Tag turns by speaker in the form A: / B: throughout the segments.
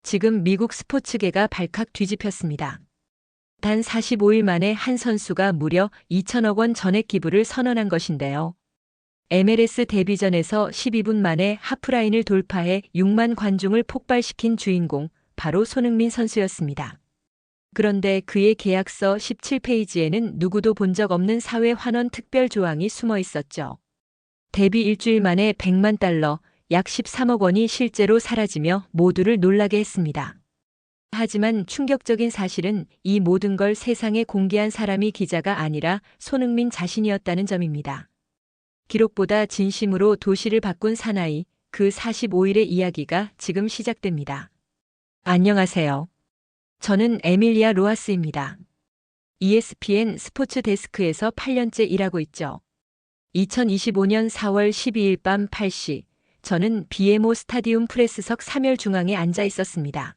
A: 지금 미국 스포츠계가 발칵 뒤집혔습니다. 단 45일 만에 한 선수가 무려 2천억 원 전액 기부를 선언한 것인데요. MLS 데뷔전에서 12분 만에 하프라인을 돌파해 6만 관중을 폭발시킨 주인공, 바로 손흥민 선수였습니다. 그런데 그의 계약서 17페이지에는 누구도 본 적 없는 사회 환원 특별 조항이 숨어 있었죠. 데뷔 일주일 만에 100만 달러, 약 13억 원이 실제로 사라지며 모두를 놀라게 했습니다. 하지만 충격적인 사실은 이 모든 걸 세상에 공개한 사람이 기자가 아니라 손흥민 자신이었다는 점입니다. 기록보다 진심으로 도시를 바꾼 사나이, 그 45일의 이야기가 지금 시작됩니다. 안녕하세요. 저는 에밀리아 로하스입니다. ESPN 스포츠 데스크에서 8년째 일하고 있죠. 2025년 4월 12일 밤 8시, 저는 BMO 스타디움 프레스석 3열 중앙에 앉아 있었습니다.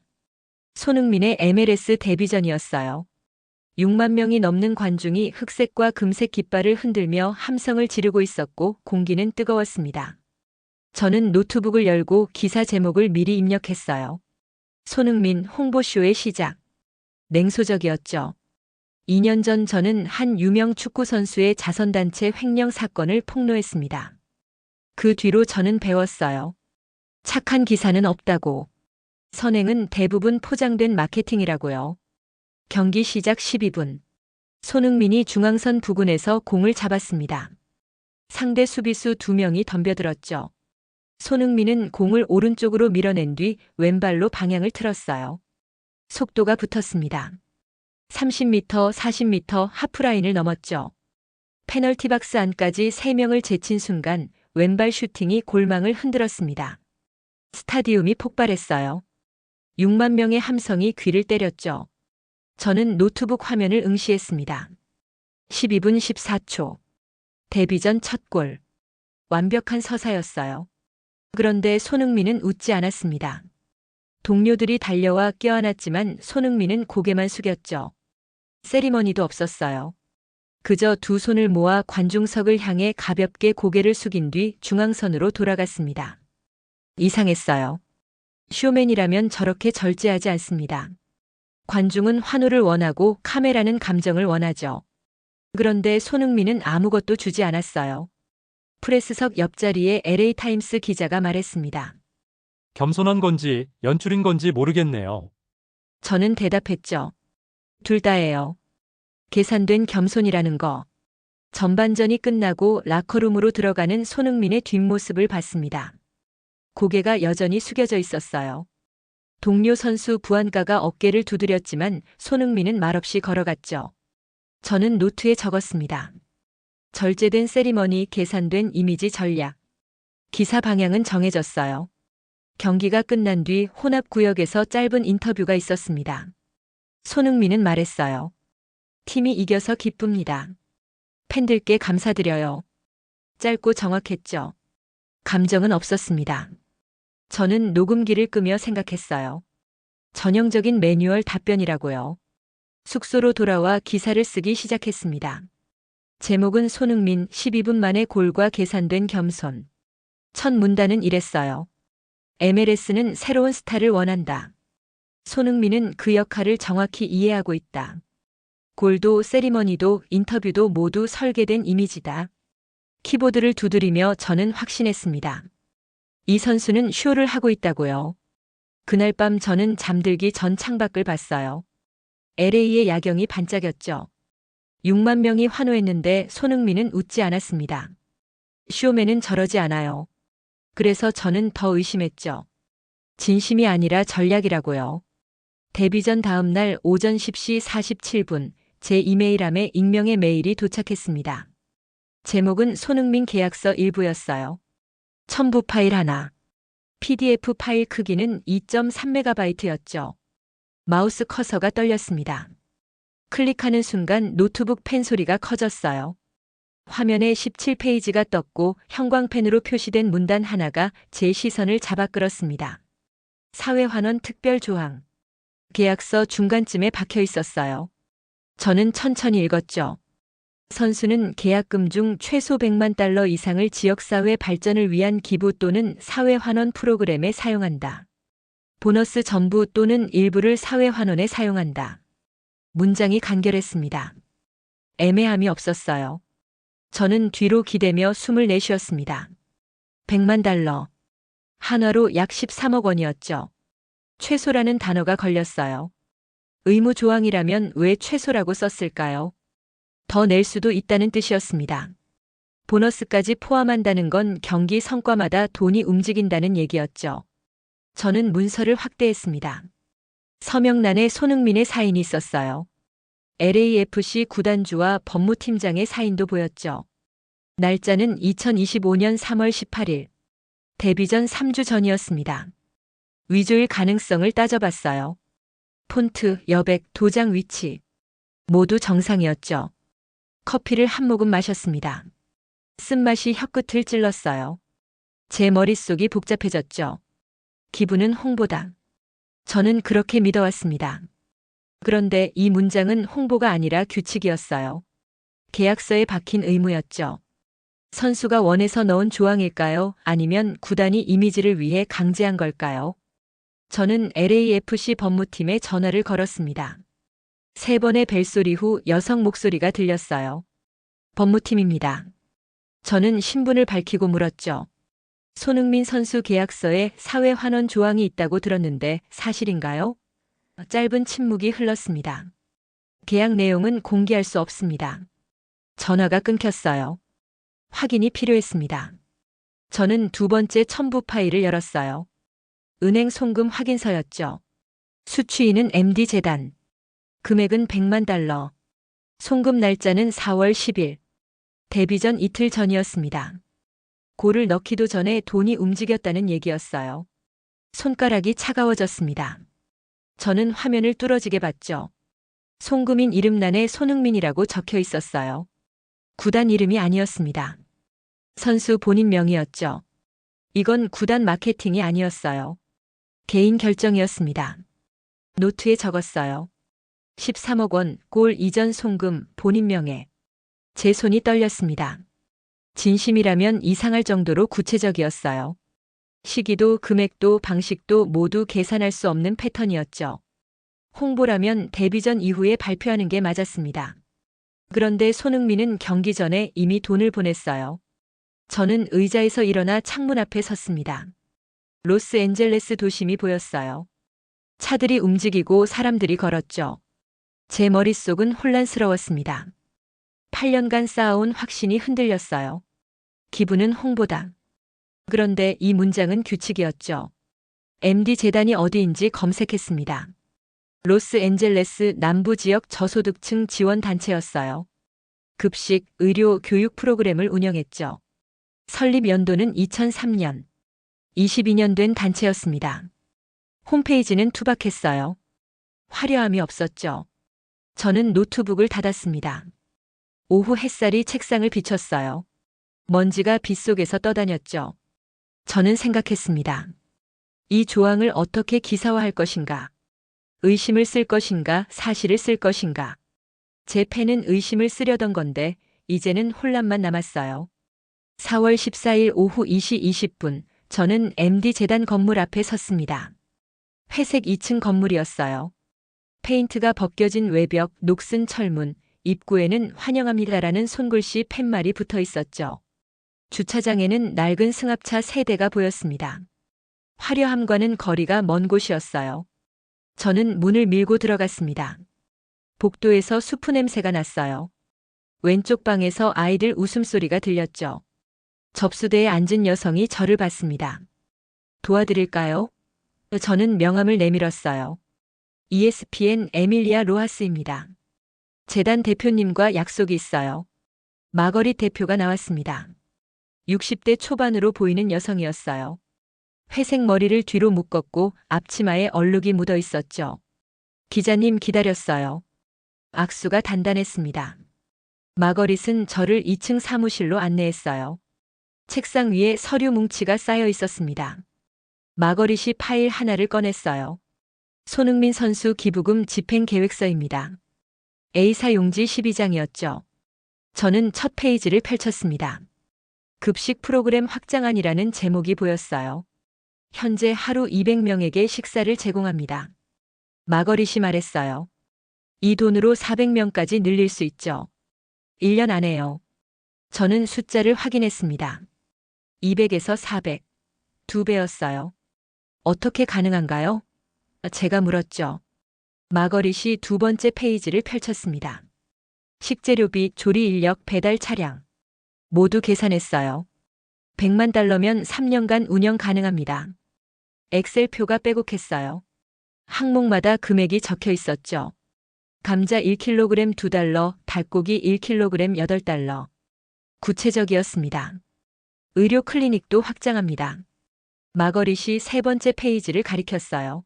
A: 손흥민의 MLS 데뷔전이었어요. 6만 명이 넘는 관중이 흑색과 금색 깃발을 흔들며 함성을 지르고 있었고 공기는 뜨거웠습니다. 저는 노트북을 열고 기사 제목을 미리 입력했어요. 손흥민 홍보쇼의 시작. 냉소적이었죠. 2년 전 저는 한 유명 축구 선수의 자선단체 횡령 사건을 폭로했습니다. 그 뒤로 저는 배웠어요. 착한 기사는 없다고. 선행은 대부분 포장된 마케팅이라고요. 경기 시작 12분. 손흥민이 중앙선 부근에서 공을 잡았습니다. 상대 수비수 2명이 덤벼들었죠. 손흥민은 공을 오른쪽으로 밀어낸 뒤 왼발로 방향을 틀었어요. 속도가 붙었습니다. 30m, 40m 하프라인을 넘었죠. 페널티 박스 안까지 3명을 제친 순간 왼발 슈팅이 골망을 흔들었습니다. 스타디움이 폭발했어요. 6만 명의 함성이 귀를 때렸죠. 저는 노트북 화면을 응시했습니다. 12분 14초. 데뷔전 첫 골. 완벽한 서사였어요. 그런데 손흥민은 웃지 않았습니다. 동료들이 달려와 껴안았지만 손흥민은 고개만 숙였죠. 세리머니도 없었어요. 그저 두 손을 모아 관중석을 향해 가볍게 고개를 숙인 뒤 중앙선으로 돌아갔습니다. 이상했어요. 쇼맨이라면 저렇게 절제하지 않습니다. 관중은 환호를 원하고 카메라는 감정을 원하죠. 그런데 손흥민은 아무것도 주지 않았어요. 프레스석 옆자리에 LA타임스 기자가 말했습니다.
B: 겸손한 건지 연출인 건지 모르겠네요.
A: 저는 대답했죠. 둘 다예요. 계산된 겸손이라는 거. 전반전이 끝나고 라커룸으로 들어가는 손흥민의 뒷모습을 봤습니다. 고개가 여전히 숙여져 있었어요. 동료 선수 부안가가 어깨를 두드렸지만 손흥민은 말없이 걸어갔죠. 저는 노트에 적었습니다. 절제된 세리머니, 계산된 이미지 전략. 기사 방향은 정해졌어요. 경기가 끝난 뒤 혼합구역에서 짧은 인터뷰가 있었습니다. 손흥민은 말했어요. 팀이 이겨서 기쁩니다. 팬들께 감사드려요. 짧고 정확했죠. 감정은 없었습니다. 저는 녹음기를 끄며 생각했어요. 전형적인 매뉴얼 답변이라고요. 숙소로 돌아와 기사를 쓰기 시작했습니다. 제목은 손흥민 12분 만에 골과 계산된 겸손. 첫 문단은 이랬어요. MLS는 새로운 스타를 원한다. 손흥민은 그 역할을 정확히 이해하고 있다. 골도 세리머니도 인터뷰도 모두 설계된 이미지다. 키보드를 두드리며 저는 확신했습니다. 이 선수는 쇼를 하고 있다고요. 그날 밤 저는 잠들기 전 창밖을 봤어요. LA의 야경이 반짝였죠. 6만 명이 환호했는데 손흥민은 웃지 않았습니다. 쇼맨은 저러지 않아요. 그래서 저는 더 의심했죠. 진심이 아니라 전략이라고요. 데뷔전 다음 날 오전 10시 47분 제 이메일함에 익명의 메일이 도착했습니다. 제목은 손흥민 계약서 일부였어요. 첨부 파일 하나. PDF 파일 크기는 2.3MB였죠. 마우스 커서가 떨렸습니다. 클릭하는 순간 노트북 펜 소리가 커졌어요. 화면에 17페이지가 떴고 형광펜으로 표시된 문단 하나가 제 시선을 잡아 끌었습니다. 사회환원 특별 조항. 계약서 중간쯤에 박혀 있었어요. 저는 천천히 읽었죠. 선수는 계약금 중 최소 100만 달러 이상을 지역사회 발전을 위한 기부 또는 사회환원 프로그램에 사용한다. 보너스 전부 또는 일부를 사회환원에 사용한다. 문장이 간결했습니다. 애매함이 없었어요. 저는 뒤로 기대며 숨을 내쉬었습니다. 100만 달러. 한화로 약 13억 원이었죠. 최소라는 단어가 걸렸어요. 의무 조항이라면 왜 최소라고 썼을까요? 더 낼 수도 있다는 뜻이었습니다. 보너스까지 포함한다는 건 경기 성과마다 돈이 움직인다는 얘기였죠. 저는 문서를 확대했습니다. 서명란에 손흥민의 사인이 있었어요. LAFC 구단주와 법무팀장의 사인도 보였죠. 날짜는 2025년 3월 18일. 데뷔전 3주 전이었습니다. 위조일 가능성을 따져봤어요. 폰트, 여백, 도장 위치. 모두 정상이었죠. 커피를 한 모금 마셨습니다. 쓴맛이 혀끝을 찔렀어요. 제 머릿속이 복잡해졌죠. 기분은 홍보다. 저는 그렇게 믿어왔습니다. 그런데 이 문장은 홍보가 아니라 규칙이었어요. 계약서에 박힌 의무였죠. 선수가 원해서 넣은 조항일까요? 아니면 구단이 이미지를 위해 강제한 걸까요? 저는 LAFC 법무팀에 전화를 걸었습니다. 3번의 벨소리 후 여성 목소리가 들렸어요. 법무팀입니다. 저는 신분을 밝히고 물었죠. 손흥민 선수 계약서에 사회환원 조항이 있다고 들었는데 사실인가요? 짧은 침묵이 흘렀습니다. 계약 내용은 공개할 수 없습니다. 전화가 끊겼어요. 확인이 필요했습니다. 저는 2번째 첨부 파일을 열었어요. 은행 송금 확인서였죠. 수취인은 MD재단. 금액은 100만 달러. 송금 날짜는 4월 10일. 데뷔전 이틀 전이었습니다. 골을 넣기도 전에 돈이 움직였다는 얘기였어요. 손가락이 차가워졌습니다. 저는 화면을 뚫어지게 봤죠. 송금인 이름란에 손흥민이라고 적혀 있었어요. 구단 이름이 아니었습니다. 선수 본인 명의였죠. 이건 구단 마케팅이 아니었어요. 개인 결정이었습니다. 노트에 적었어요. 13억 원, 골 이전 송금, 본인 명예. 제 손이 떨렸습니다. 진심이라면 이상할 정도로 구체적이었어요. 시기도 금액도 방식도 모두 계산할 수 없는 패턴이었죠. 홍보라면 데뷔전 이후에 발표하는 게 맞았습니다. 그런데 손흥민은 경기 전에 이미 돈을 보냈어요. 저는 의자에서 일어나 창문 앞에 섰습니다. 로스앤젤레스 도심이 보였어요. 차들이 움직이고 사람들이 걸었죠. 제 머릿속은 혼란스러웠습니다. 8년간 쌓아온 확신이 흔들렸어요. 기분은 홍보다. 그런데 이 문장은 규칙이었죠. MD 재단이 어디인지 검색했습니다. 로스앤젤레스 남부 지역 저소득층 지원 단체였어요. 급식, 의료, 교육 프로그램을 운영했죠. 설립 연도는 2003년. 22년 된 단체였습니다. 홈페이지는 투박했어요. 화려함이 없었죠. 저는 노트북을 닫았습니다. 오후 햇살이 책상을 비췄어요. 먼지가 빗속에서 떠다녔죠. 저는 생각했습니다. 이 조항을 어떻게 기사화할 것인가? 의심을 쓸 것인가? 사실을 쓸 것인가? 제 펜은 의심을 쓰려던 건데 이제는 혼란만 남았어요. 4월 14일 오후 2시 20분 저는 MD 재단 건물 앞에 섰습니다. 회색 2층 건물이었어요. 페인트가 벗겨진 외벽, 녹슨 철문, 입구에는 환영합니다라는 손글씨 팻말이 붙어 있었죠. 주차장에는 낡은 승합차 3대가 보였습니다. 화려함과는 거리가 먼 곳이었어요. 저는 문을 밀고 들어갔습니다. 복도에서 수프 냄새가 났어요. 왼쪽 방에서 아이들 웃음소리가 들렸죠. 접수대에 앉은 여성이 저를 봤습니다. 도와드릴까요? 저는 명함을 내밀었어요. ESPN 에밀리아 로하스입니다. 재단 대표님과 약속이 있어요. 마거릿 대표가 나왔습니다. 60대 초반으로 보이는 여성이었어요. 회색 머리를 뒤로 묶었고 앞치마에 얼룩이 묻어 있었죠. 기자님 기다렸어요. 악수가 단단했습니다. 마거릿은 저를 2층 사무실로 안내했어요. 책상 위에 서류 뭉치가 쌓여 있었습니다. 마거릿이 파일 하나를 꺼냈어요. 손흥민 선수 기부금 집행 계획서입니다. A사 용지 12장이었죠. 저는 첫 페이지를 펼쳤습니다. 급식 프로그램 확장안이라는 제목이 보였어요. 현재 하루 200명에게 식사를 제공합니다. 마거릿이 말했어요. 이 돈으로 400명까지 늘릴 수 있죠. 1년 안에요. 저는 숫자를 확인했습니다. 200에서 400. 2배였어요. 어떻게 가능한가요? 제가 물었죠. 마거릿이 두 번째 페이지를 펼쳤습니다. 식재료비, 조리 인력, 배달 차량. 모두 계산했어요. 100만 달러면 3년간 운영 가능합니다. 엑셀표가 빼곡했어요. 항목마다 금액이 적혀 있었죠. 감자 1kg 2달러, 닭고기 1kg 8달러. 구체적이었습니다. 의료 클리닉도 확장합니다. 마거릿이 세 번째 페이지를 가리켰어요.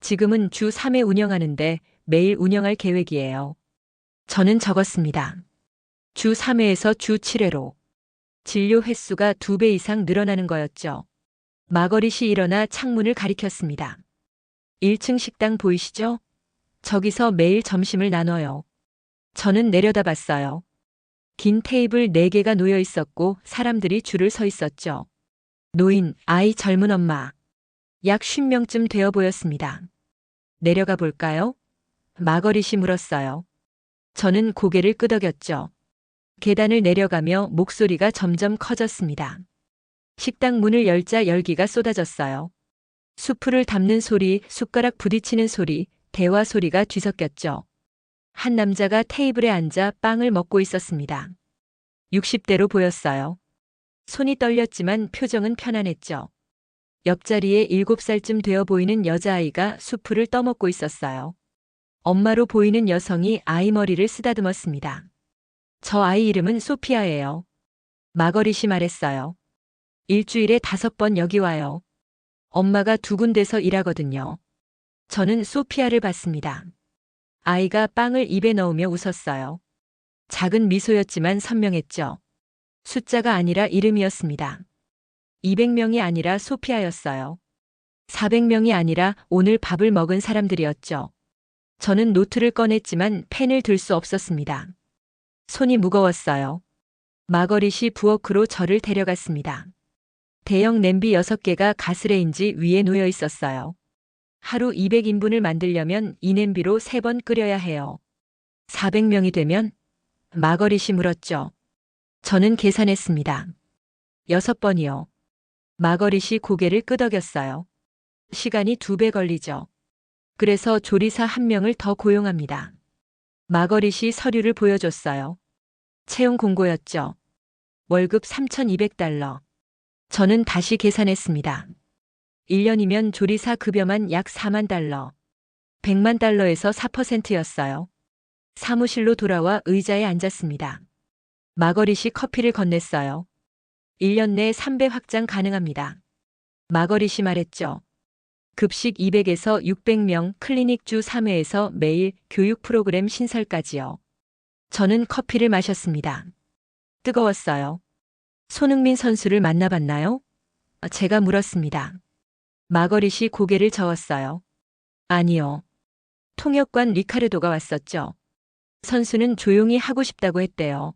A: 지금은 주 3회 운영하는데 매일 운영할 계획이에요. 저는 적었습니다. 주 3회에서 주 7회로. 진료 횟수가 2배 이상 늘어나는 거였죠. 마거릿이 일어나 창문을 가리켰습니다. 1층 식당 보이시죠? 저기서 매일 점심을 나눠요. 저는 내려다봤어요. 긴 테이블 4개가 놓여 있었고 사람들이 줄을 서 있었죠. 노인, 아이, 젊은 엄마. 약 50명쯤 되어 보였습니다. 내려가 볼까요? 마거릿이 물었어요. 저는 고개를 끄덕였죠. 계단을 내려가며 목소리가 점점 커졌습니다. 식당 문을 열자 열기가 쏟아졌어요. 수프를 담는 소리, 숟가락 부딪히는 소리, 대화 소리가 뒤섞였죠. 한 남자가 테이블에 앉아 빵을 먹고 있었습니다. 60대로 보였어요. 손이 떨렸지만 표정은 편안했죠. 옆자리에 7살쯤 되어 보이는 여자아이가 수프를 떠먹고 있었어요. 엄마로 보이는 여성이 아이 머리를 쓰다듬었습니다. 저 아이 이름은 소피아예요. 마거릿이 말했어요. 일주일에 5번 여기 와요. 엄마가 2군데서 일하거든요. 저는 소피아를 봤습니다. 아이가 빵을 입에 넣으며 웃었어요. 작은 미소였지만 선명했죠. 숫자가 아니라 이름이었습니다. 200명이 아니라 소피아였어요. 400명이 아니라 오늘 밥을 먹은 사람들이었죠. 저는 노트를 꺼냈지만 펜을 들 수 없었습니다. 손이 무거웠어요. 마거릿이 부엌으로 저를 데려갔습니다. 대형 냄비 6개가 가스레인지 위에 놓여 있었어요. 하루 200인분을 만들려면 이 냄비로 3번 끓여야 해요. 400명이 되면? 마거릿이 물었죠. 저는 계산했습니다. 6번이요. 마거릿이 고개를 끄덕였어요. 시간이 2배 걸리죠. 그래서 조리사 1명을 더 고용합니다. 마거릿이 서류를 보여줬어요. 채용 공고였죠. 월급 3,200달러. 저는 다시 계산했습니다. 1년이면 조리사 급여만 약 4만 달러. 100만 달러에서 4%였어요. 사무실로 돌아와 의자에 앉았습니다. 마거릿이 커피를 건넸어요. 1년 내 3배 확장 가능합니다. 마거릿이 말했죠. 급식 200에서 600명, 클리닉 주 3회에서 매일 교육 프로그램 신설까지요. 저는 커피를 마셨습니다. 뜨거웠어요. 손흥민 선수를 만나봤나요? 제가 물었습니다. 마거릿이 고개를 저었어요. 아니요. 통역관 리카르도가 왔었죠. 선수는 조용히 하고 싶다고 했대요.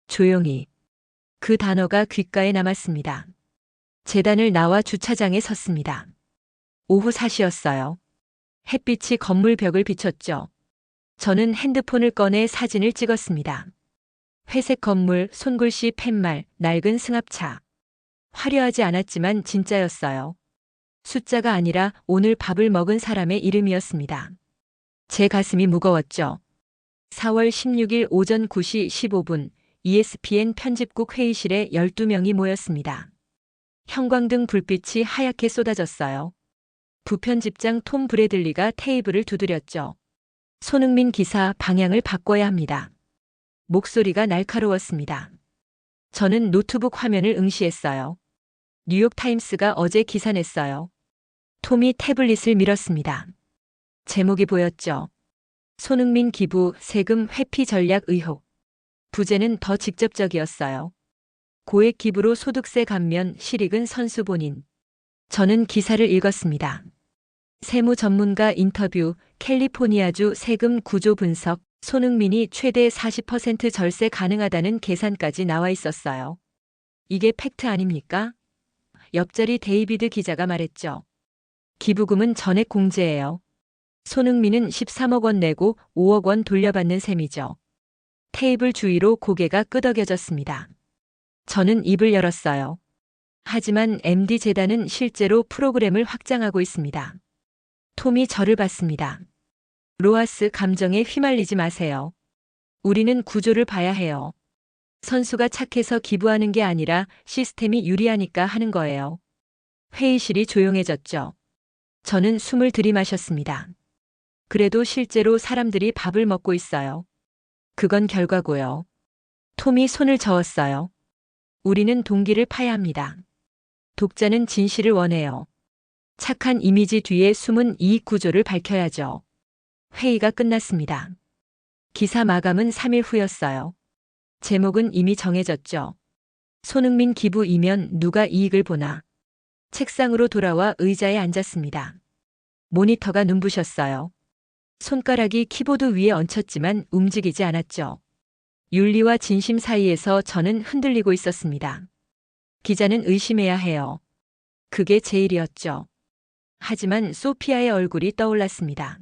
A: 조용히. 그 단어가 귓가에 남았습니다. 재단을 나와 주차장에 섰습니다. 오후 4시였어요. 햇빛이 건물 벽을 비췄죠. 저는 핸드폰을 꺼내 사진을 찍었습니다. 회색 건물, 손글씨 팻말, 낡은 승합차. 화려하지 않았지만 진짜였어요. 숫자가 아니라 오늘 밥을 먹은 사람의 이름이었습니다. 제 가슴이 무거웠죠. 4월 16일 오전 9시 15분 ESPN 편집국 회의실에 12명이 모였습니다. 형광등 불빛이 하얗게 쏟아졌어요. 부편집장 톰 브래들리가 테이블을 두드렸죠. 손흥민 기사 방향을 바꿔야 합니다. 목소리가 날카로웠습니다. 저는 노트북 화면을 응시했어요. 뉴욕타임스가 어제 기사 냈어요. 톰이 태블릿을 밀었습니다. 제목이 보였죠. 손흥민 기부, 세금 회피 전략 의혹. 부제는 더 직접적이었어요. 고액 기부로 소득세 감면, 실익은 선수 본인. 저는 기사를 읽었습니다. 세무 전문가 인터뷰, 캘리포니아주 세금 구조 분석, 손흥민이 최대 40% 절세 가능하다는 계산까지 나와 있었어요. 이게 팩트 아닙니까? 옆자리 데이비드 기자가 말했죠. 기부금은 전액 공제예요. 손흥민은 13억 원 내고 5억 원 돌려받는 셈이죠. 테이블 주위로 고개가 끄덕여졌습니다. 저는 입을 열었어요. 하지만 MD 재단은 실제로 프로그램을 확장하고 있습니다. 톰이 저를 봤습니다. 로하스, 감정에 휘말리지 마세요. 우리는 구조를 봐야 해요. 선수가 착해서 기부하는 게 아니라 시스템이 유리하니까 하는 거예요. 회의실이 조용해졌죠. 저는 숨을 들이마셨습니다. 그래도 실제로 사람들이 밥을 먹고 있어요. 그건 결과고요. 톰이 손을 저었어요. 우리는 동기를 파야 합니다. 독자는 진실을 원해요. 착한 이미지 뒤에 숨은 이익 구조를 밝혀야죠. 회의가 끝났습니다. 기사 마감은 3일 후였어요. 제목은 이미 정해졌죠. 손흥민 기부이면 누가 이익을 보나. 책상으로 돌아와 의자에 앉았습니다. 모니터가 눈부셨어요. 손가락이 키보드 위에 얹혔지만 움직이지 않았죠. 윤리와 진심 사이에서 저는 흔들리고 있었습니다. 기자는 의심해야 해요. 그게 제일이었죠. 하지만 소피아의 얼굴이 떠올랐습니다.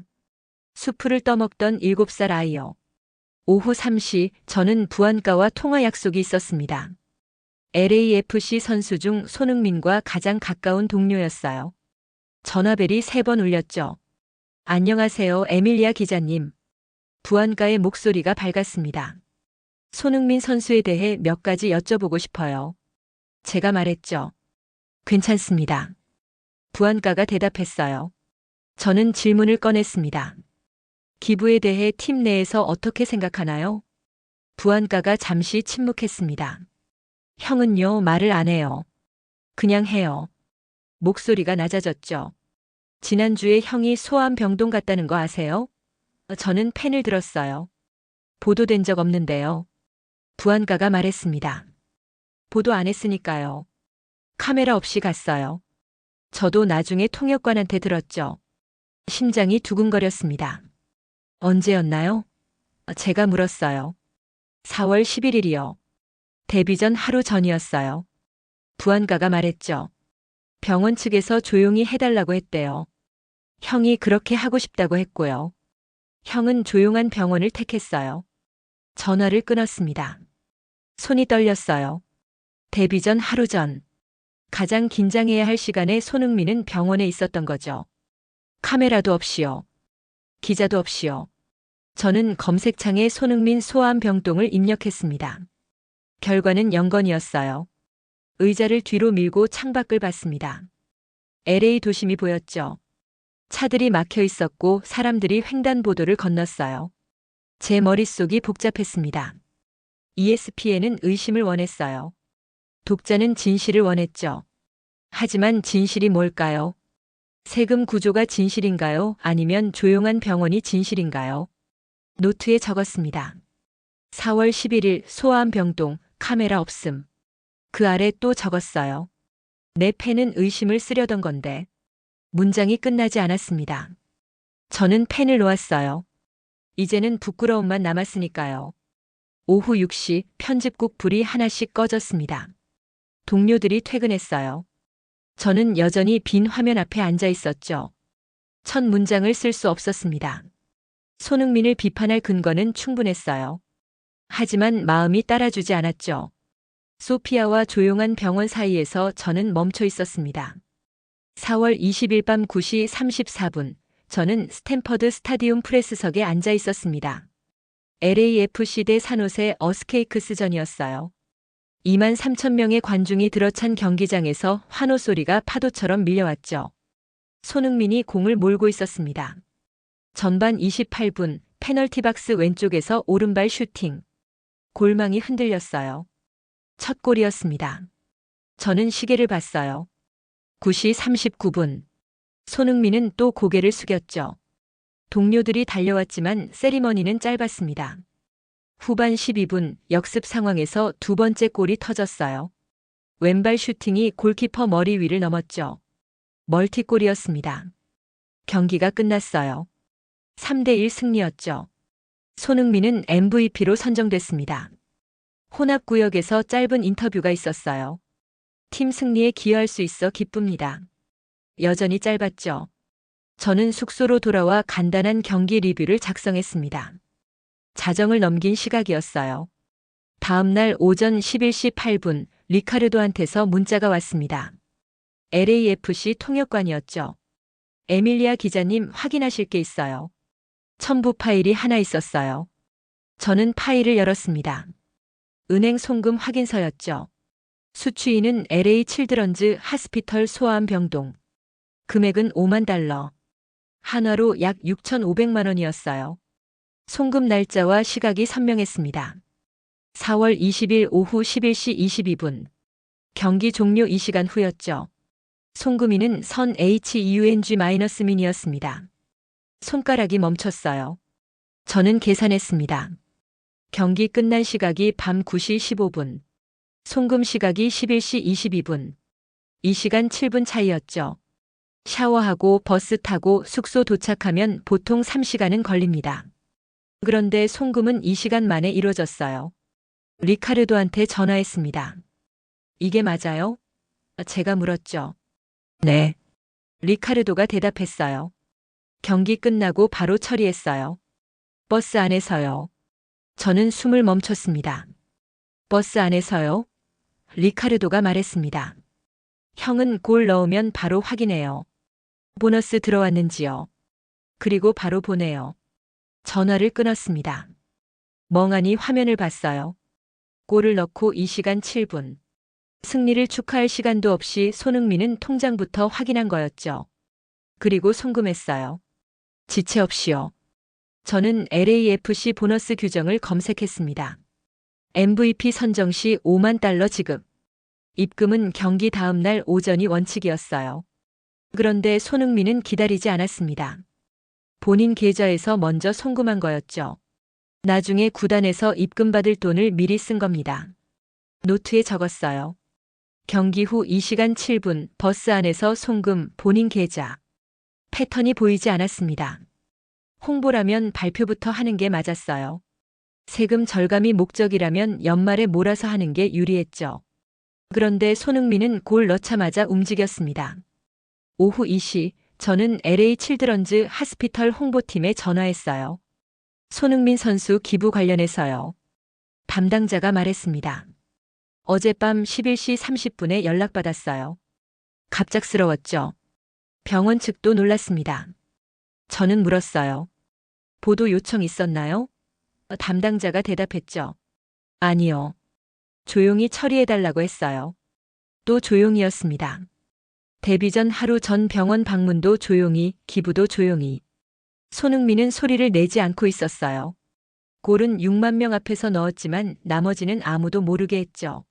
A: 수프를 떠먹던 7살 아이요. 오후 3시 저는 부안가와 통화 약속이 있었습니다. LAFC 선수 중 손흥민과 가장 가까운 동료였어요. 전화벨이 3번 울렸죠. 안녕하세요, 에밀리아 기자님. 부안가의 목소리가 밝았습니다. 손흥민 선수에 대해 몇 가지 여쭤보고 싶어요. 제가 말했죠. 괜찮습니다. 부안가가 대답했어요. 저는 질문을 꺼냈습니다. 기부에 대해 팀 내에서 어떻게 생각하나요? 부안가가 잠시 침묵했습니다. 형은요, 말을 안 해요. 그냥 해요. 목소리가 낮아졌죠. 지난주에 형이 소아암병동 갔다는 거 아세요? 저는 펜을 들었어요. 보도된 적 없는데요. 부안가가 말했습니다. 보도 안 했으니까요. 카메라 없이 갔어요. 저도 나중에 통역관한테 들었죠. 심장이 두근거렸습니다. 언제였나요? 제가 물었어요. 4월 11일이요. 데뷔 전 하루 전이었어요. 부안가가 말했죠. 병원 측에서 조용히 해달라고 했대요. 형이 그렇게 하고 싶다고 했고요. 형은 조용한 병원을 택했어요. 전화를 끊었습니다. 손이 떨렸어요. 데뷔 전 하루 전. 가장 긴장해야 할 시간에 손흥민은 병원에 있었던 거죠. 카메라도 없이요. 기자도 없이요. 저는 검색창에 손흥민 소아암병동을 입력했습니다. 결과는 0건이었어요. 의자를 뒤로 밀고 창밖을 봤습니다. LA 도심이 보였죠. 차들이 막혀 있었고 사람들이 횡단보도를 건넜어요. 제 머릿속이 복잡했습니다. ESPN은 의심을 원했어요. 독자는 진실을 원했죠. 하지만 진실이 뭘까요? 세금 구조가 진실인가요? 아니면 조용한 병원이 진실인가요? 노트에 적었습니다. 4월 11일 소아암병동, 카메라 없음. 그 아래 또 적었어요. 내 펜은 의심을 쓰려던 건데. 문장이 끝나지 않았습니다. 저는 펜을 놓았어요. 이제는 부끄러움만 남았으니까요. 오후 6시 편집국 불이 하나씩 꺼졌습니다. 동료들이 퇴근했어요. 저는 여전히 빈 화면 앞에 앉아 있었죠. 첫 문장을 쓸 수 없었습니다. 손흥민을 비판할 근거는 충분했어요. 하지만 마음이 따라주지 않았죠. 소피아와 조용한 병원 사이에서 저는 멈춰 있었습니다. 4월 20일 밤 9시 34분, 저는 스탠퍼드 스타디움 프레스석에 앉아 있었습니다. LAFC 대 산호세 어스케이크스전이었어요. 2만 3천 명의 관중이 들어찬 경기장에서 환호 소리가 파도처럼 밀려왔죠. 손흥민이 공을 몰고 있었습니다. 전반 28분, 페널티 박스 왼쪽에서 오른발 슈팅. 골망이 흔들렸어요. 첫 골이었습니다. 저는 시계를 봤어요. 9시 39분. 손흥민은 또 고개를 숙였죠. 동료들이 달려왔지만 세리머니는 짧았습니다. 후반 12분 역습 상황에서 두 번째 골이 터졌어요. 왼발 슈팅이 골키퍼 머리 위를 넘었죠. 멀티골이었습니다. 경기가 끝났어요. 3대1 승리였죠. 손흥민은 MVP로 선정됐습니다. 혼합구역에서 짧은 인터뷰가 있었어요. 팀 승리에 기여할 수 있어 기쁩니다. 여전히 짧았죠. 저는 숙소로 돌아와 간단한 경기 리뷰를 작성했습니다. 자정을 넘긴 시각이었어요. 다음 날 오전 11시 8분 리카르도한테서 문자가 왔습니다. LAFC 통역관이었죠. 에밀리아 기자님 확인하실 게 있어요. 첨부 파일이 하나 있었어요. 저는 파일을 열었습니다. 은행 송금 확인서였죠. 수취인은 LA 칠드런즈 하스피털 소아암병동. 금액은 $50,000. 한화로 약 6,500만 원이었어요. 송금 날짜와 시각이 선명했습니다. 4월 20일 오후 11시 22분. 경기 종료 2시간 후였죠. 송금인은 선 HEUNG-민이었습니다. 손가락이 멈췄어요. 저는 계산했습니다. 경기 끝난 시각이 밤 9시 15분. 송금 시각이 11시 22분. 이 시간 7분 차이였죠. 샤워하고 버스 타고 숙소 도착하면 보통 3시간은 걸립니다. 그런데 송금은 2시간 만에 이루어졌어요. 리카르도한테 전화했습니다. 이게 맞아요? 제가 물었죠. 네. 리카르도가 대답했어요. 경기 끝나고 바로 처리했어요. 버스 안에서요. 저는 숨을 멈췄습니다. 버스 안에서요? 리카르도가 말했습니다. 형은 골 넣으면 바로 확인해요. 보너스 들어왔는지요. 그리고 바로 보내요. 전화를 끊었습니다. 멍하니 화면을 봤어요. 골을 넣고 2시간 7분. 승리를 축하할 시간도 없이 손흥민은 통장부터 확인한 거였죠. 그리고 송금했어요. 지체 없이요. 저는 LAFC 보너스 규정을 검색했습니다. MVP 선정 시 $50,000 지급. 입금은 경기 다음 날 오전이 원칙이었어요. 그런데 손흥민은 기다리지 않았습니다. 본인 계좌에서 먼저 송금한 거였죠. 나중에 구단에서 입금받을 돈을 미리 쓴 겁니다. 노트에 적었어요. 경기 후 2시간 7분 버스 안에서 송금 본인 계좌. 패턴이 보이지 않았습니다. 홍보라면 발표부터 하는 게 맞았어요. 세금 절감이 목적이라면 연말에 몰아서 하는 게 유리했죠. 그런데 손흥민은 골 넣자마자 움직였습니다. 오후 2시 저는 LA 칠드런즈 하스피털 홍보팀에 전화했어요. 손흥민 선수 기부 관련해서요. 담당자가 말했습니다. 어젯밤 11시 30분에 연락받았어요. 갑작스러웠죠. 병원 측도 놀랐습니다. 저는 물었어요. 보도 요청 있었나요? 담당자가 대답했죠. 아니요. 조용히 처리해달라고 했어요. 또 조용히였습니다. 데뷔 전 하루 전 병원 방문도 조용히, 기부도 조용히. 손흥민은 소리를 내지 않고 있었어요. 골은 6만 명 앞에서 넣었지만 나머지는 아무도 모르게 했죠.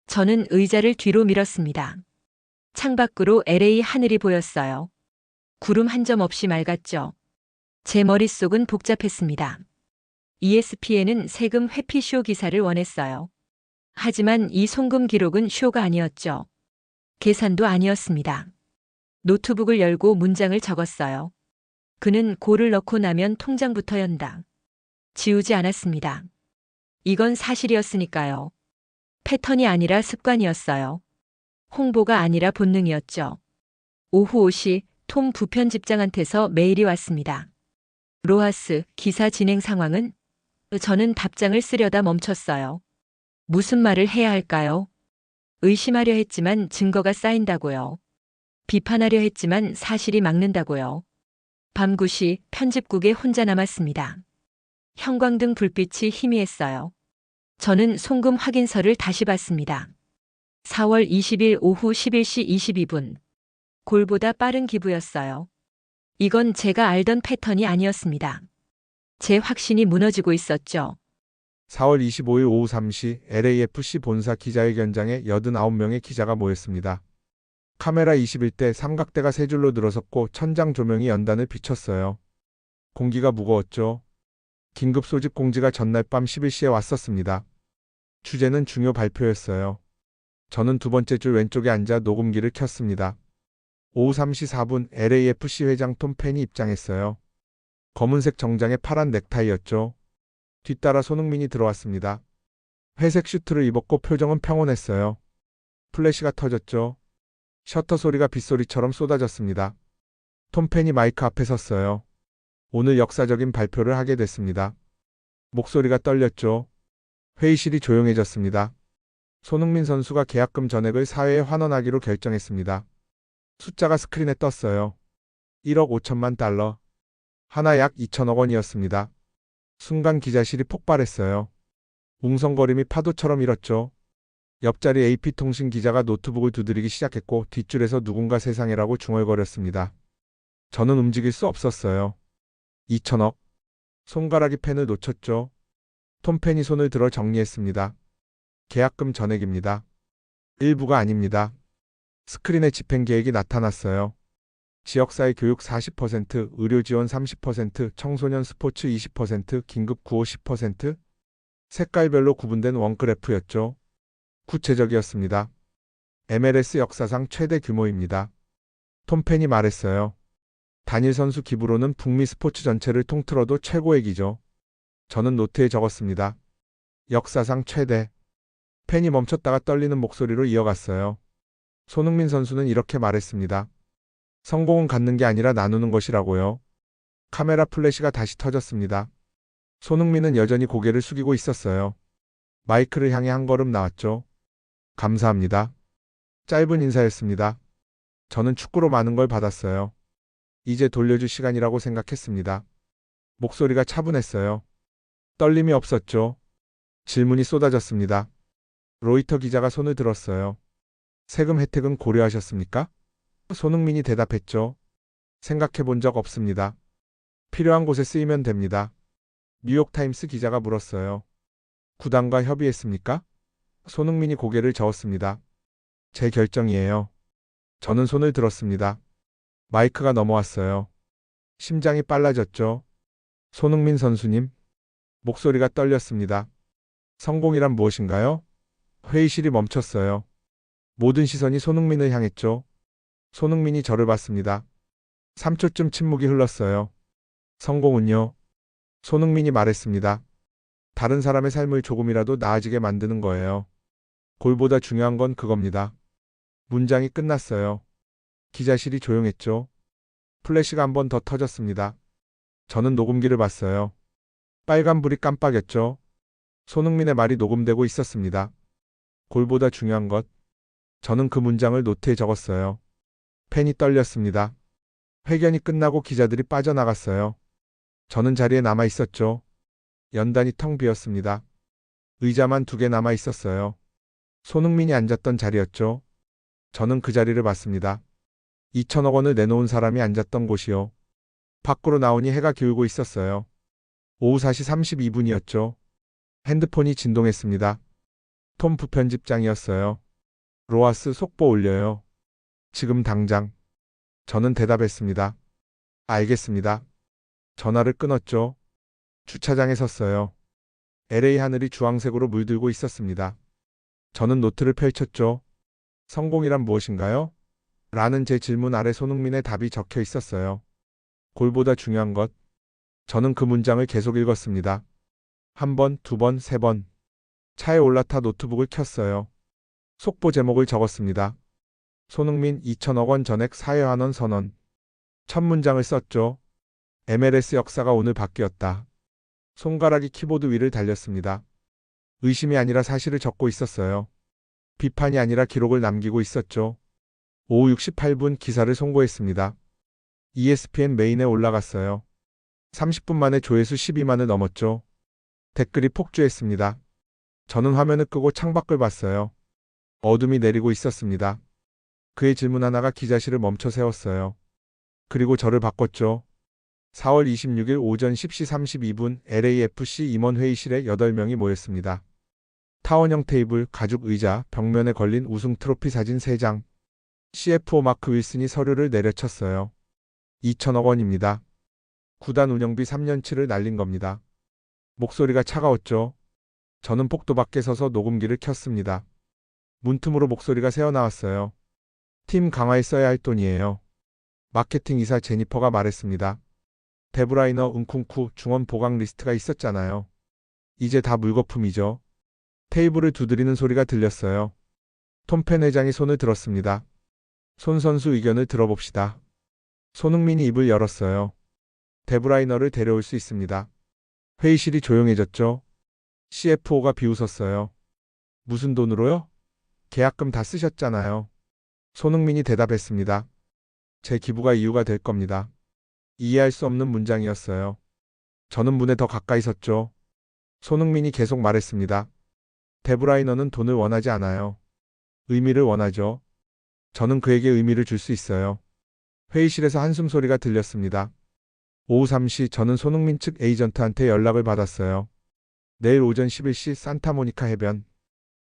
A: 저는 의자를 뒤로 밀었습니다. 창밖으로 LA 하늘이 보였어요. 구름 한 점 없이 맑았죠. 제 머릿속은 복잡했습니다. ESPN은 세금 회피쇼 기사를 원했어요. 하지만 이 송금 기록은 쇼가 아니었죠. 계산도 아니었습니다. 노트북을 열고 문장을 적었어요. 그는 골을 넣고 나면 통장부터 연다. 지우지 않았습니다. 이건 사실이었으니까요. 패턴이 아니라 습관이었어요. 홍보가 아니라 본능이었죠. 오후 5시 톰 부편집장한테서 메일이 왔습니다. 로하스, 기사 진행 상황은? 저는 답장을 쓰려다 멈췄어요. 무슨 말을 해야 할까요? 의심하려 했지만 증거가 쌓인다고요. 비판하려 했지만 사실이 막는다고요. 밤 9시 편집국에 혼자 남았습니다. 형광등 불빛이 희미했어요. 저는 송금 확인서를 다시 봤습니다. 4월 20일 오후 11시 22분. 골보다 빠른 기부였어요. 이건 제가 알던 패턴이 아니었습니다. 제 확신이 무너지고 있었죠.
C: 4월 25일 오후 3시 LAFC 본사 기자회견장에 89명의 기자가 모였습니다. 카메라 21대 삼각대가 세 줄로 늘어섰고 천장 조명이 연단을 비췄어요. 공기가 무거웠죠. 긴급 소집 공지가 전날 밤 11시에 왔었습니다. 주제는 중요 발표였어요. 저는 두 번째 줄 왼쪽에 앉아 녹음기를 켰습니다. 오후 3시 4분 LAFC 회장 톰 펜이 입장했어요. 검은색 정장에 파란 넥타이였죠. 뒤따라 손흥민이 들어왔습니다. 회색 슈트를 입었고 표정은 평온했어요. 플래시가 터졌죠. 셔터 소리가 빗소리처럼 쏟아졌습니다. 톰 펜이 마이크 앞에 섰어요. 오늘 역사적인 발표를 하게 됐습니다. 목소리가 떨렸죠. 회의실이 조용해졌습니다. 손흥민 선수가 계약금 전액을 사회에 환원하기로 결정했습니다. 숫자가 스크린에 떴어요. 1억 5천만 달러. 하나 약 2천억 원이었습니다. 순간 기자실이 폭발했어요. 웅성거림이 파도처럼 일었죠. 옆자리 AP통신 기자가 노트북을 두드리기 시작했고 뒷줄에서 누군가 세상에라고 중얼거렸습니다. 저는 움직일 수 없었어요. 2천억. 손가락이 펜을 놓쳤죠. 톰 펜이 손을 들어 정리했습니다. 계약금 전액입니다. 일부가 아닙니다. 스크린에 집행 계획이 나타났어요. 지역사회 교육 40%, 의료 지원 30%, 청소년 스포츠 20%, 긴급 구호 10%, 색깔별로 구분된 원그래프였죠. 구체적이었습니다. MLS 역사상 최대 규모입니다. 톰 펜이 말했어요. 단일 선수 기부로는 북미 스포츠 전체를 통틀어도 최고액이죠. 저는 노트에 적었습니다. 역사상 최대. 펜이 멈췄다가 떨리는 목소리로 이어갔어요. 손흥민 선수는 이렇게 말했습니다. 성공은 갖는 게 아니라 나누는 것이라고요. 카메라 플래시가 다시 터졌습니다. 손흥민은 여전히 고개를 숙이고 있었어요. 마이크를 향해 한 걸음 나왔죠. 감사합니다. 짧은 인사였습니다. 저는 축구로 많은 걸 받았어요. 이제 돌려줄 시간이라고 생각했습니다. 목소리가 차분했어요. 떨림이 없었죠. 질문이 쏟아졌습니다. 로이터 기자가 손을 들었어요. 세금 혜택은 고려하셨습니까? 손흥민이 대답했죠. 생각해 본 적 없습니다. 필요한 곳에 쓰이면 됩니다. 뉴욕타임스 기자가 물었어요. 구단과 협의했습니까? 손흥민이 고개를 저었습니다. 제 결정이에요. 저는 손을 들었습니다. 마이크가 넘어왔어요. 심장이 빨라졌죠. 손흥민 선수님. 목소리가 떨렸습니다. 성공이란 무엇인가요? 회의실이 멈췄어요. 모든 시선이 손흥민을 향했죠. 손흥민이 저를 봤습니다. 3초쯤 침묵이 흘렀어요. 성공은요? 손흥민이 말했습니다. 다른 사람의 삶을 조금이라도 나아지게 만드는 거예요. 골보다 중요한 건 그겁니다. 문장이 끝났어요. 기자실이 조용했죠. 플래시가 한 번 더 터졌습니다. 저는 녹음기를 봤어요. 빨간불이 깜빡였죠. 손흥민의 말이 녹음되고 있었습니다. 골보다 중요한 것. 저는 그 문장을 노트에 적었어요. 펜이 떨렸습니다. 회견이 끝나고 기자들이 빠져나갔어요. 저는 자리에 남아 있었죠. 연단이 텅 비었습니다. 의자만 2개 남아 있었어요. 손흥민이 앉았던 자리였죠. 저는 그 자리를 봤습니다. 2천억 원을 내놓은 사람이 앉았던 곳이요. 밖으로 나오니 해가 기울고 있었어요. 오후 4시 32분이었죠. 핸드폰이 진동했습니다. 톰 부편집장이었어요. 로하스 속보 올려요. 지금 당장. 저는 대답했습니다. 알겠습니다. 전화를 끊었죠. 주차장에 섰어요. LA 하늘이 주황색으로 물들고 있었습니다. 저는 노트를 펼쳤죠. 성공이란 무엇인가요? 라는 제 질문 아래 손흥민의 답이 적혀 있었어요. 골보다 중요한 것. 저는 그 문장을 계속 읽었습니다. 1번, 2번, 3번. 차에 올라타 노트북을 켰어요. 속보 제목을 적었습니다. 손흥민 2천억 원 전액 사회환원 선언. 첫 문장을 썼죠. MLS 역사가 오늘 바뀌었다. 손가락이 키보드 위를 달렸습니다. 의심이 아니라 사실을 적고 있었어요. 비판이 아니라 기록을 남기고 있었죠. 오후 68분 기사를 송고했습니다. ESPN 메인에 올라갔어요. 30분 만에 조회수 12만을 넘었죠. 댓글이 폭주했습니다. 저는 화면을 끄고 창밖을 봤어요. 어둠이 내리고 있었습니다. 그의 질문 하나가 기자실을 멈춰 세웠어요. 그리고 저를 바꿨죠. 4월 26일 오전 10시 32분 LAFC 임원 회의실에 8명이 모였습니다. 타원형 테이블, 가죽 의자, 벽면에 걸린 우승 트로피 사진 3장. CFO 마크 윌슨이 서류를 내려쳤어요. 2천억 원입니다. 구단 운영비 3년치를 날린 겁니다. 목소리가 차가웠죠. 저는 복도 밖에 서서 녹음기를 켰습니다. 문틈으로 목소리가 새어나왔어요. 팀 강화에 써야 할 돈이에요. 마케팅 이사 제니퍼가 말했습니다. 데브라이너, 은쿵쿠, 중원 보강 리스트가 있었잖아요. 이제 다 물거품이죠. 테이블을 두드리는 소리가 들렸어요. 톰 펜 회장이 손을 들었습니다. 손 선수 의견을 들어봅시다. 손흥민이 입을 열었어요. 데브라이너를 데려올 수 있습니다. 회의실이 조용해졌죠. CFO가 비웃었어요. 무슨 돈으로요? 계약금 다 쓰셨잖아요. 손흥민이 대답했습니다. 제 기부가 이유가 될 겁니다. 이해할 수 없는 문장이었어요. 저는 문에 더 가까이 섰죠. 손흥민이 계속 말했습니다. 데브라이너는 돈을 원하지 않아요. 의미를 원하죠. 저는 그에게 의미를 줄 수 있어요. 회의실에서 한숨 소리가 들렸습니다. 오후 3시 저는 손흥민 측 에이전트한테 연락을 받았어요. 내일 오전 11시 산타모니카 해변.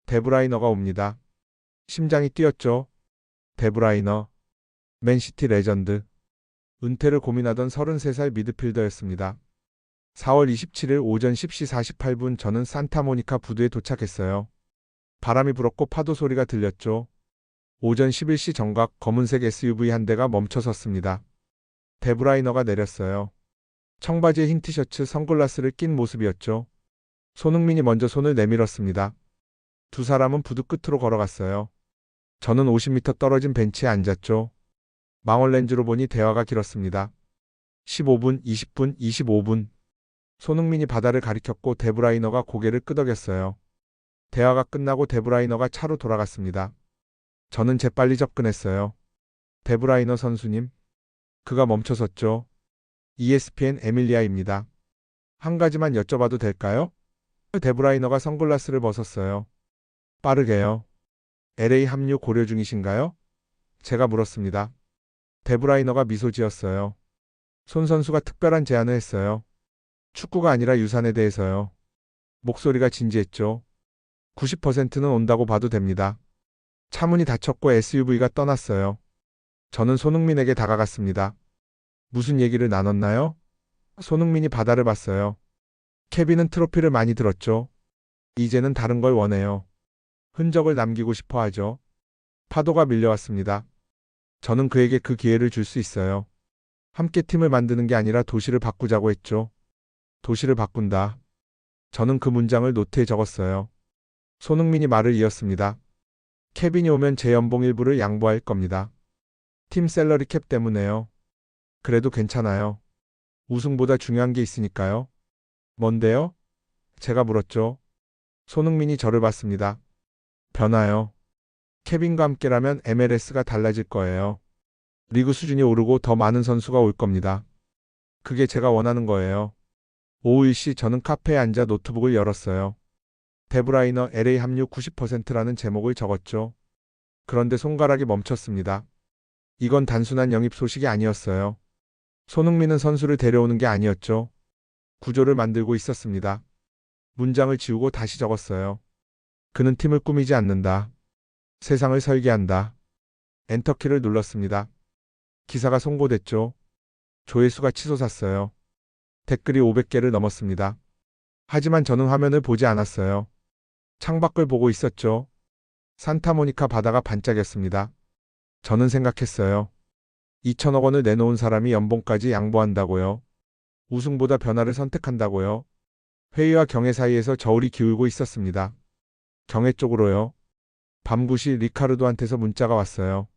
C: 데브라이너가 옵니다. 심장이 뛰었죠. 데브라이너. 맨시티 레전드. 은퇴를 고민하던 33살 미드필더였습니다. 4월 27일 오전 10시 48분 저는 산타모니카 부두에 도착했어요. 바람이 불었고 파도 소리가 들렸죠. 오전 11시 정각 검은색 SUV 한 대가 멈춰 섰습니다. 데브라이너가 내렸어요. 청바지에 흰 티셔츠, 선글라스를 낀 모습이었죠. 손흥민이 먼저 손을 내밀었습니다. 두 사람은 부두 끝으로 걸어갔어요. 저는 50m 떨어진 벤치에 앉았죠. 망원 렌즈로 보니 대화가 길었습니다. 15분, 20분, 25분. 손흥민이 바다를 가리켰고 데브라이너가 고개를 끄덕였어요. 대화가 끝나고 데브라이너가 차로 돌아갔습니다. 저는 재빨리 접근했어요. 데브라이너 선수님. 그가 멈춰섰죠. ESPN 에밀리아입니다. 한 가지만 여쭤봐도 될까요? 데브라이너가 선글라스를 벗었어요. 빠르게요. LA 합류 고려 중이신가요? 제가 물었습니다. 데브라이너가 미소 지었어요. 손 선수가 특별한 제안을 했어요. 축구가 아니라 유산에 대해서요. 목소리가 진지했죠. 90%는 온다고 봐도 됩니다. 차문이 닫혔고 SUV가 떠났어요. 저는 손흥민에게 다가갔습니다. 무슨 얘기를 나눴나요? 손흥민이 바다를 봤어요. 케빈은 트로피를 많이 들었죠. 이제는 다른 걸 원해요. 흔적을 남기고 싶어 하죠. 파도가 밀려왔습니다. 저는 그에게 그 기회를 줄 수 있어요. 함께 팀을 만드는 게 아니라 도시를 바꾸자고 했죠. 도시를 바꾼다. 저는 그 문장을 노트에 적었어요. 손흥민이 말을 이었습니다. 케빈이 오면 제 연봉 일부를 양보할 겁니다. 팀 셀러리 캡 때문에요. 그래도 괜찮아요. 우승보다 중요한 게 있으니까요. 뭔데요? 제가 물었죠. 손흥민이 저를 봤습니다. 변화요. 케빈과 함께라면 MLS가 달라질 거예요. 리그 수준이 오르고 더 많은 선수가 올 겁니다. 그게 제가 원하는 거예요. 오후 1시 저는 카페에 앉아 노트북을 열었어요. 데브라이너 LA 합류 90%라는 제목을 적었죠. 그런데 손가락이 멈췄습니다. 이건 단순한 영입 소식이 아니었어요. 손흥민은 선수를 데려오는 게 아니었죠. 구조를 만들고 있었습니다. 문장을 지우고 다시 적었어요. 그는 팀을 꾸미지 않는다. 세상을 설계한다. 엔터키를 눌렀습니다. 기사가 송고됐죠. 조회수가 치솟았어요. 댓글이 500개를 넘었습니다. 하지만 저는 화면을 보지 않았어요. 창밖을 보고 있었죠. 산타모니카 바다가 반짝였습니다. 저는 생각했어요. 2천억 원을 내놓은 사람이 연봉까지 양보한다고요. 우승보다 변화를 선택한다고요. 회의와 경애 사이에서 저울이 기울고 있었습니다. 경애 쪽으로요. 밤 9시 리카르도한테서 문자가 왔어요.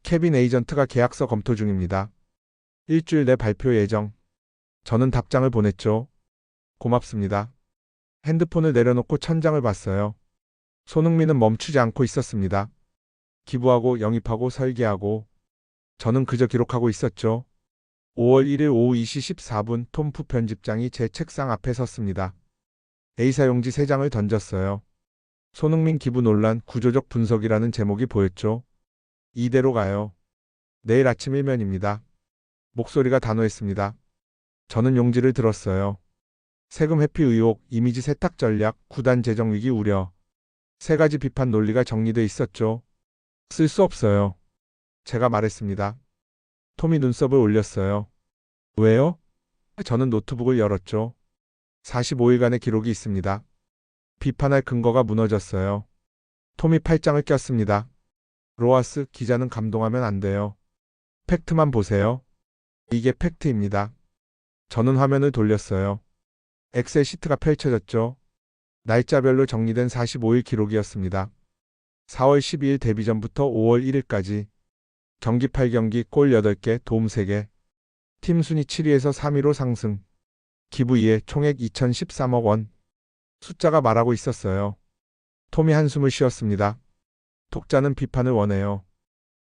C: 케빈 에이전트가 계약서 검토 중입니다. 일주일 내 발표 예정. 저는 답장을 보냈죠. 고맙습니다. 핸드폰을 내려놓고 천장을 봤어요. 손흥민은 멈추지 않고 있었습니다. 기부하고 영입하고 설계하고. 저는 그저 기록하고 있었죠. 5월 1일 오후 2시 14분 톰 푸 편집장이 제 책상 앞에 섰습니다. A사 용지 3장을 던졌어요. 손흥민 기부 논란 구조적 분석이라는 제목이 보였죠. 이대로 가요. 내일 아침 1면입니다. 목소리가 단호했습니다. 저는 용지를 들었어요. 세금 회피 의혹, 이미지 세탁 전략, 구단 재정 위기 우려. 3가지 비판 논리가 정리돼 있었죠. 쓸 수 없어요. 제가 말했습니다. 톰이 눈썹을 올렸어요. 왜요? 저는 노트북을 열었죠. 45일간의 기록이 있습니다. 비판할 근거가 무너졌어요. 톰이 팔짱을 꼈습니다. 로하스, 기자는 감동하면 안 돼요. 팩트만 보세요. 이게 팩트입니다. 저는 화면을 돌렸어요. 엑셀 시트가 펼쳐졌죠. 날짜별로 정리된 45일 기록이었습니다. 4월 12일 데뷔전부터 5월 1일까지 경기 8경기, 골 8개, 도움 3개. 팀 순위 7위에서 3위로 상승. 기부 2회, 총액 2013억 원. 숫자가 말하고 있었어요. 톰이 한숨을 쉬었습니다. 독자는 비판을 원해요.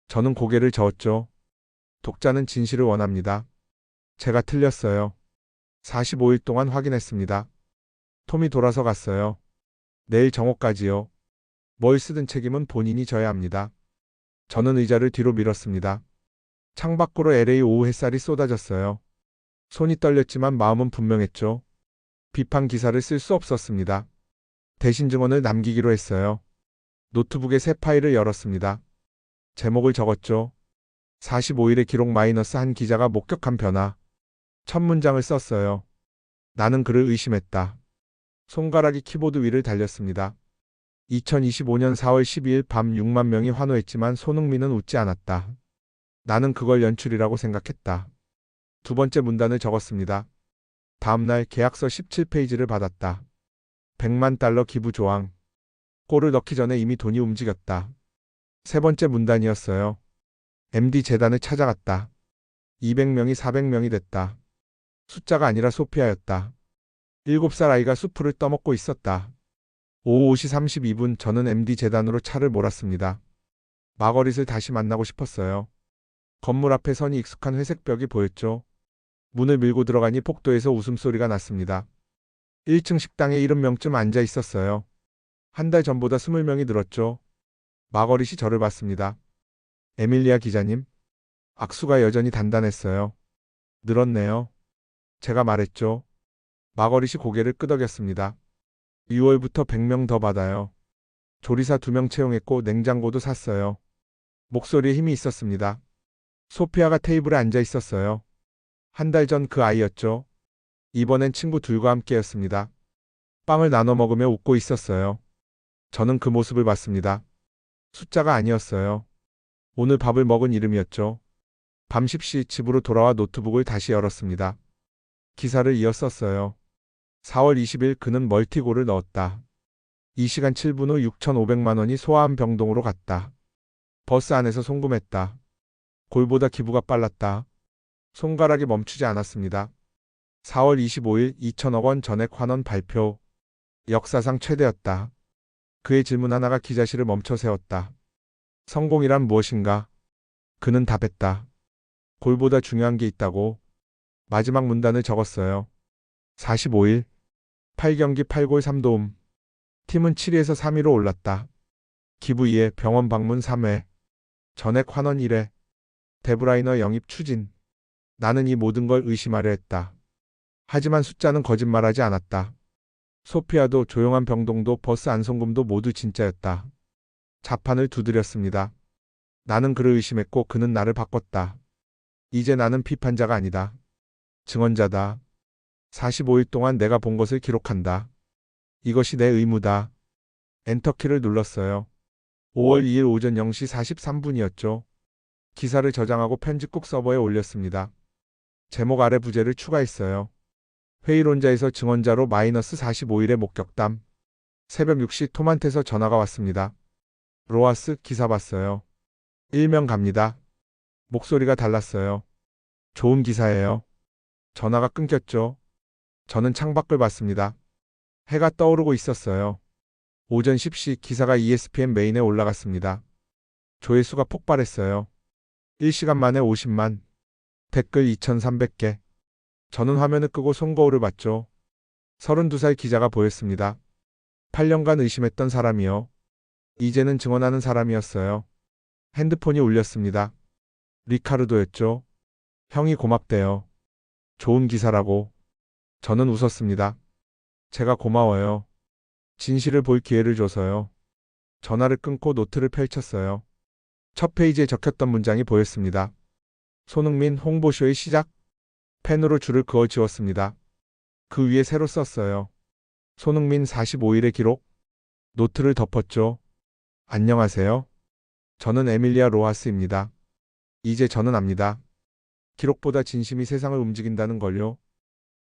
C: 저는 고개를 저었죠. 독자는 진실을 원합니다. 제가 틀렸어요. 45일 동안 확인했습니다. 톰이 돌아서 갔어요. 내일 정오까지요. 뭘 쓰든 책임은 본인이 져야 합니다. 저는 의자를 뒤로 밀었습니다. 창밖으로 LA 오후 햇살이 쏟아졌어요. 손이 떨렸지만 마음은 분명했죠. 비판 기사를 쓸 수 없었습니다. 대신 증언을 남기기로 했어요. 노트북의 새 파일을 열었습니다. 제목을 적었죠. 45일의 기록 마이너스 한 기자가 목격한 변화. 첫 문장을 썼어요. 나는 그를 의심했다. 손가락이 키보드 위를 달렸습니다. 2025년 4월 12일 밤 6만 명이 환호했지만 손흥민은 웃지 않았다. 나는 그걸 연출이라고 생각했다. 두 번째 문단을 적었습니다. 다음날 계약서 17페이지를 받았다. 100만 달러 기부 조항. 골을 넣기 전에 이미 돈이 움직였다. 세 번째 문단이었어요. MD 재단을 찾아갔다. 200명이 400명이 됐다. 숫자가 아니라 소피아였다. 7살 아이가 수프를 떠먹고 있었다. 오후 5시 32분 저는 MD 재단으로 차를 몰았습니다. 마거릿을 다시 만나고 싶었어요. 건물 앞에 선이 익숙한 회색 벽이 보였죠. 문을 밀고 들어가니 복도에서 웃음소리가 났습니다. 1층 식당에 70명쯤 앉아 있었어요. 한 달 전보다 20명이 늘었죠. 마거릿이 저를 봤습니다. 에밀리아 기자님? 악수가 여전히 단단했어요. 늘었네요. 제가 말했죠. 마거릿이 고개를 끄덕였습니다. 6월부터 100명 더 받아요. 조리사 2명 채용했고 냉장고도 샀어요. 목소리에 힘이 있었습니다. 소피아가 테이블에 앉아 있었어요. 한 달 전 그 아이였죠. 이번엔 친구 둘과 함께였습니다. 빵을 나눠 먹으며 웃고 있었어요. 저는 그 모습을 봤습니다. 숫자가 아니었어요. 오늘 밥을 먹은 이름이었죠. 밤 10시 집으로 돌아와 노트북을 다시 열었습니다. 기사를 이어 썼어요. 4월 20일 그는 멀티골을 넣었다. 2시간 7분 후 6,500만 원이 소아암 병동으로 갔다. 버스 안에서 송금했다. 골보다 기부가 빨랐다. 손가락이 멈추지 않았습니다. 4월 25일 2천억 원 전액 환원 발표. 역사상 최대였다. 그의 질문 하나가 기자실을 멈춰 세웠다. 성공이란 무엇인가? 그는 답했다. 골보다 중요한 게 있다고. 마지막 문단을 적었어요. 45일 8경기 8골 3도움. 팀은 7위에서 3위로 올랐다. 기부 2회, 병원 방문 3회. 전액 환원 1회. 데브라이너 영입 추진. 나는 이 모든 걸 의심하려 했다. 하지만 숫자는 거짓말하지 않았다. 소피아도 조용한 병동도 버스 안송금도 모두 진짜였다. 자판을 두드렸습니다. 나는 그를 의심했고 그는 나를 바꿨다. 이제 나는 비판자가 아니다. 증언자다. 45일 동안 내가 본 것을 기록한다. 이것이 내 의무다. 엔터키를 눌렀어요. 5월 2일 오전 0시 43분이었죠. 기사를 저장하고 편집국 서버에 올렸습니다. 제목 아래 부제를 추가했어요. 회의론자에서 증언자로 마이너스 45일의 목격담. 새벽 6시 톰한테서 전화가 왔습니다. 로하스 기사 봤어요. 일명 갑니다. 목소리가 달랐어요. 좋은 기사예요. 전화가 끊겼죠. 저는 창밖을 봤습니다. 해가 떠오르고 있었어요. 오전 10시 기사가 ESPN 메인에 올라갔습니다. 조회수가 폭발했어요. 1시간 만에 50만. 댓글 2,300개. 저는 화면을 끄고 손거울을 봤죠. 32살 기자가 보였습니다. 8년간 의심했던 사람이요. 이제는 증언하는 사람이었어요. 핸드폰이 울렸습니다. 리카르도였죠. 형이 고맙대요. 좋은 기사라고. 저는 웃었습니다. 제가 고마워요. 진실을 볼 기회를 줘서요. 전화를 끊고 노트를 펼쳤어요. 첫 페이지에 적혔던 문장이 보였습니다. 손흥민 홍보쇼의 시작. 펜으로 줄을 그어 지웠습니다. 그 위에 새로 썼어요. 손흥민 45일의 기록. 노트를 덮었죠. 안녕하세요. 저는 에밀리아 로하스입니다. 이제 저는 압니다. 기록보다 진심이 세상을 움직인다는 걸요.